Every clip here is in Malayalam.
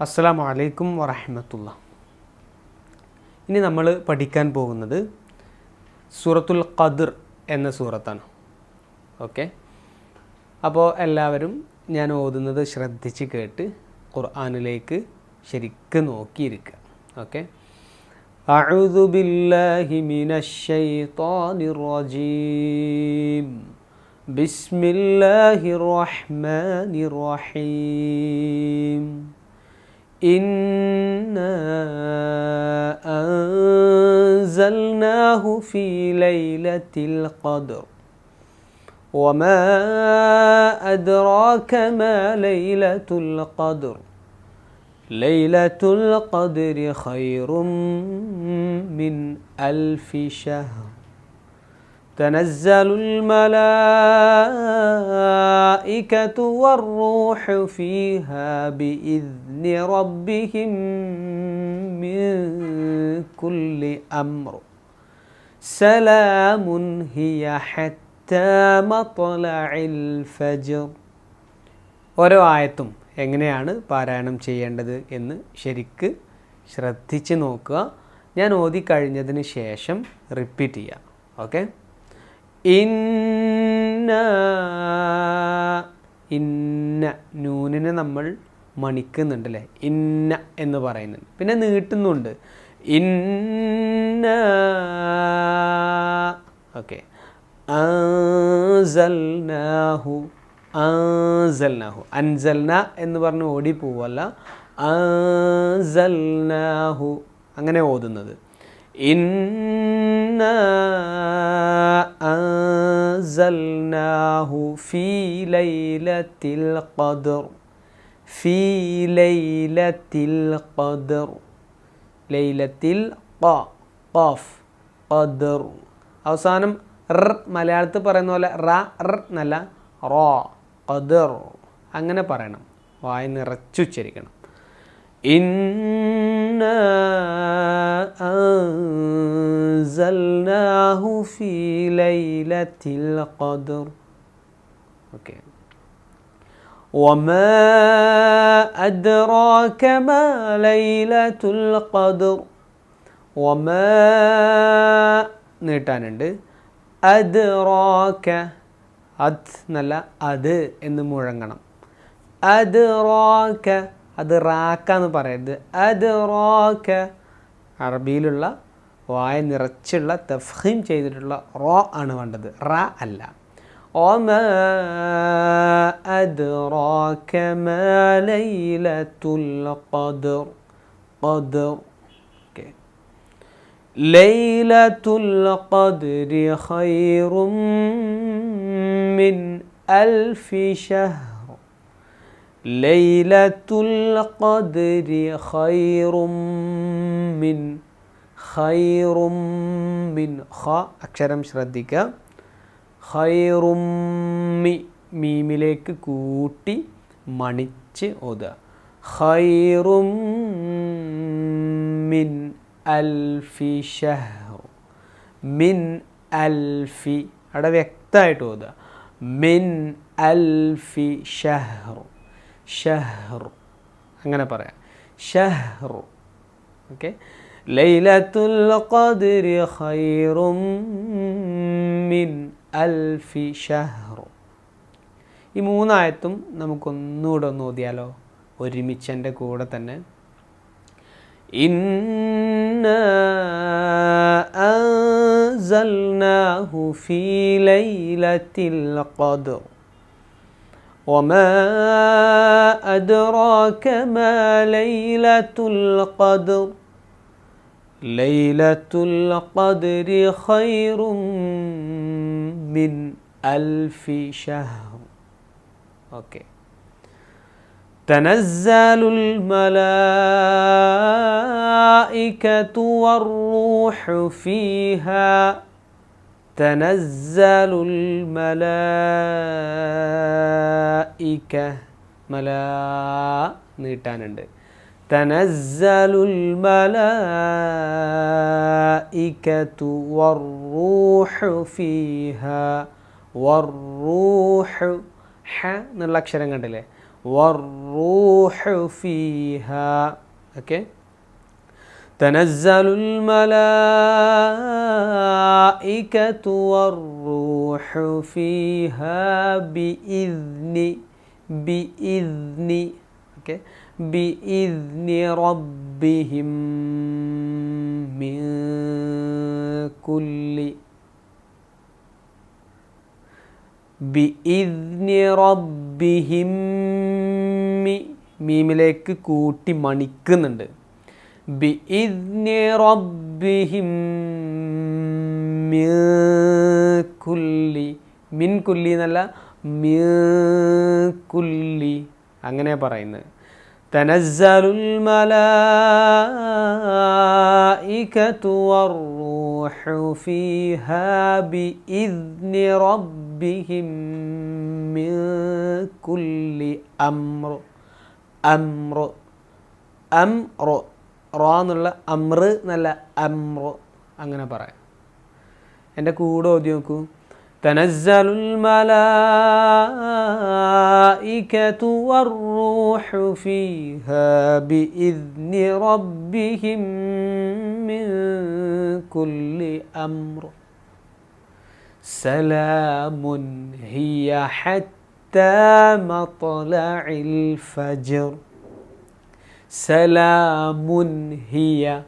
അസ്സലാമു അലൈക്കും വറഹ്മത്തുള്ളാഹി. ഇനി നമ്മൾ പഠിക്കാൻ പോകുന്നത് സൂറത്തുൽ ഖദ്ർ എന്ന സൂറത്താണ്. ഓക്കെ, അപ്പോൾ എല്ലാവരും ഞാൻ ഓതുന്നത് ശ്രദ്ധിച്ച് കേട്ട് ഖുർആനിലേക്ക് ശരിക്ക് നോക്കിയിരിക്കുക. ഓക്കെ, അഊദു ബില്ലാഹി മിനശ് ശൈത്വാനിർ റജീം. ബിസ്മില്ലാഹിർ റഹ്മാനിർ റഹീം. إنا أنزلناه في ليلة القدر وما أدراك ما ليلة القدر ليلة القدر خير من 1000 شهر تنزل الملائكة والروح فيها بإذن ربهم من كل أمر سلام هي حتى مطلع الفجر. ഓരോ ആയത്തും എങ്ങനെയാണ് പാരായണം ചെയ്യേണ്ടത് എന്ന് ശരിക്ക് ശ്രദ്ധിച്ച് നോക്കുക. ഞാൻ ഓതി കഴിഞ്ഞതിന് ശേഷം റിപ്പീറ്റ് ചെയ്യാം. ഓക്കെ, ഇന്ന നൂനിനെ നമ്മൾ മണിക്കുന്നുണ്ടല്ലേ, ഇന്ന എന്ന് പറയുന്നുണ്ട്, പിന്നെ നീട്ടുന്നുണ്ട് ഇന്ന. ഓക്കെ, അൻസൽനാഹു അൻസൽന എന്ന് പറഞ്ഞ് ഓടിപ്പോവല്ല, അൻസൽനാഹു അങ്ങനെ ഓതുന്നത്. ഇന്ന അൻസൽനാഹു ഫീ ലൈലത്തിൽ ഖദ്ർ ഫീ ലൈലത്തിൽ ഖദ്ർ ലൈലത്തിൽ ഖാഫ് ഖദ്ർ. അവസാനം മലയാളത്തിൽ പറയുന്ന പോലെ എന്നല്ല, റോ ഖദ്ർ അങ്ങനെ പറയണം, വായ നിറച്ചുച്ചരിക്കണം. ഇന്നാ അൻസൽനാഹു ഫീ ലൈലത്തിൽ ഖദ്ർ. ഓക്കെ, വമാ അദ്റാക മാ ലൈലത്തുൽ ഖദ്ർ. വമാ നീട്ടാനുണ്ട്, അദ്റാക അത് എന്നല്ല, അത് എന്ന് മുഴങ്ങണം. അദ്റാക, അത് റാക്ക എന്ന് പറയരുത്, അദ്റാക. അറബിയിലുള്ള വായ നിറച്ചുള്ള തഫ്ഖീം ചെയ്തിട്ടുള്ള റോ ആണ് വേണ്ടത്, റാ അല്ല. വമാ അദ്റാക മാ ലൈലത്തുൽ ഖദ്ർ ഖദ്ർ. ഓക്കെ, ലൈലത്തുൽ ഖദ്രി ഖൈറും മിൻ 1000 ശഹർ. ലൈലത്തുൽ ഖദ്രി ഖൈറും മിൻ ഖ അക്ഷരം ശ്രദ്ധിക്കുക, ഖൈറും മീമിലേക്ക് കൂട്ടി മണിച്ച് ഓതുക. ഖൈറും മിൻ 1000 ശഹർ. മിൻ 1000 അവിടെ വ്യക്തമായിട്ട് ഓതുക, മിൻ 1000 ശഹർ. ഷഹർ അങ്ങനെ പറയാം, ഷഹർ. ഓക്കെ, ലൈലത്തുൽ ഖദ്രി ഖൈറും മിൻ 1000 ശഹർ. ഈ മൂന്നായത്തും നമുക്കൊന്നുകൂടെ ഒന്ന് ഓതിയാലോ, ഒരുമിച്ച് എൻ്റെ കൂടെ തന്നെ. ഇന്നാ അൻസൽനാഹു ഫീ ലൈലത്തിൽ ഖദ്ർ وما أدراك ما ليلة القدر ليلة القدر خير من 1000 شهر. أوكي، تنزل الملائكة والروح فيها. تنزل الملائكة നീട്ടാനുണ്ട്. تنزل الملائكة والروح فيها. والروح ഹ എന്നുള്ള അക്ഷരം കണ്ടില്ലേ, വറൂഹു ഫീഹാ. ഓക്കെ. തനസ്സലുൽ മലായികതു വറൂഹു ഫീഹാ ബിഇദ്നി. ഓക്കെ. ബിഇദ്നി റബ്ബിഹിം മിൻ കുല്ലി ബിഇദ്നി റബ്ബിഹിം. മീമിലേക്ക് കൂട്ടി മണിക്കുന്നുണ്ട്. ബിഇദ്നി റബ്ബിഹിം മിൻ കുല്ലി. മിൻ കുല്ലി എന്നല്ല, മിൻ കുല്ലി അങ്ങനെ പറയുന്നത്. തനസ്സലുൽ മലായികതു വറൂഹു ഫീഹാ ബിഇദ്നി റബ്ബിഹിം മിൻ കുല്ലി അംർ. റോ എന്നുള്ള അമ്ര എന്നല്ല, അമ്ര അങ്ങനെ പറയാം. എൻ്റെ കൂടെ ഓതി നോക്കൂ. തനസ്സലുൽ മലായികതു വറൂഹു ഫീഹാ ബിഇദ്നി റബ്ബിഹിം മിൻ കുല്ലി അംർ സലാമുൻ ഹിയ ഹത്താ മത്ലഇൽ ഫജ്ർ. സലാമുൻ ഹിയ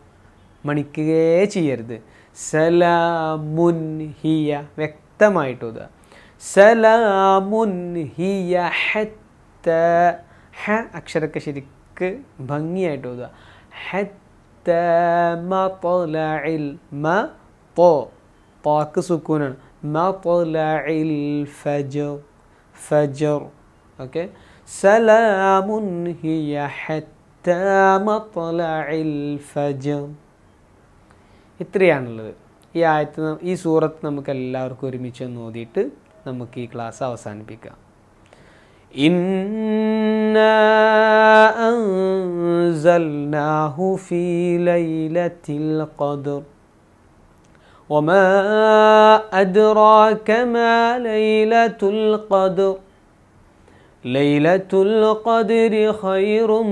മണിക്കുകയേ ചെയ്യരുത്. സലാമുൻ ഹിയ വ്യക്തമായിട്ട് ഓതുക. സലാമുൻ ഹിയ ഹത്താ. ഹ അക്ഷരമൊക്കെ ശരിക്ക് ഭംഗിയായിട്ട് ഓതുക. ഹത്താ മത്ലഇൽ താക്ക് സുക്കൂനാണ്. മത്ലഇൽ ഫജ്ർ. ഓക്കെ. സലാമുൻ ഹിയ ഹത്താ മത്ലഇൽ ഫജ്ർ. ഇത്രയാണുള്ളത്. ഈ സൂറത്ത് നമുക്ക് എല്ലാവർക്കും ഒരുമിച്ച് ഓതിയിട്ട് നമുക്ക് ഈ ക്ലാസ് അവസാനിപ്പിക്കാം. ഇന്നാ അൻസൽനാഹു ഫീ ലൈലത്തിൽ ഖദ്ർ വമാ അദ്റാക മാ ലൈലത്തുൽ ഖദ്ർ ലൈലത്തുൽ ഖദ്രി ഖൈറും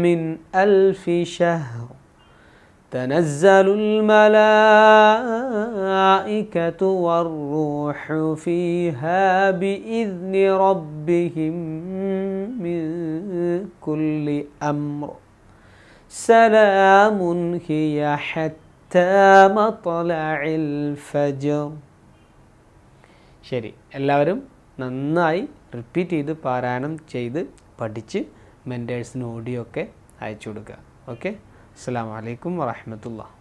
മിൻ അൽഫി ശഹ്ർ തനസ്സലുൽ മലായികതു വറൂഹു ഫീഹാ ബിഇദ്നി റബ്ബിഹിം മിൻ കുല്ലി അംർ സലാമുൻ ഹിയ ഹത്താ മത്ലഇൽ ഫജ്ർ. ശരി, എല്ലാവരും നന്നായി റിപ്പീറ്റ് ചെയ്ത് പാരായണം ചെയ്ത് പഠിച്ച് മെൻറ്റേഴ്സിന് ഓഡിയോ ഒക്കെ അയച്ചു കൊടുക്കുക. ഓക്കെ. അസ്സലാമു അലൈക്കും വറഹ്മത്തുള്ളാഹി.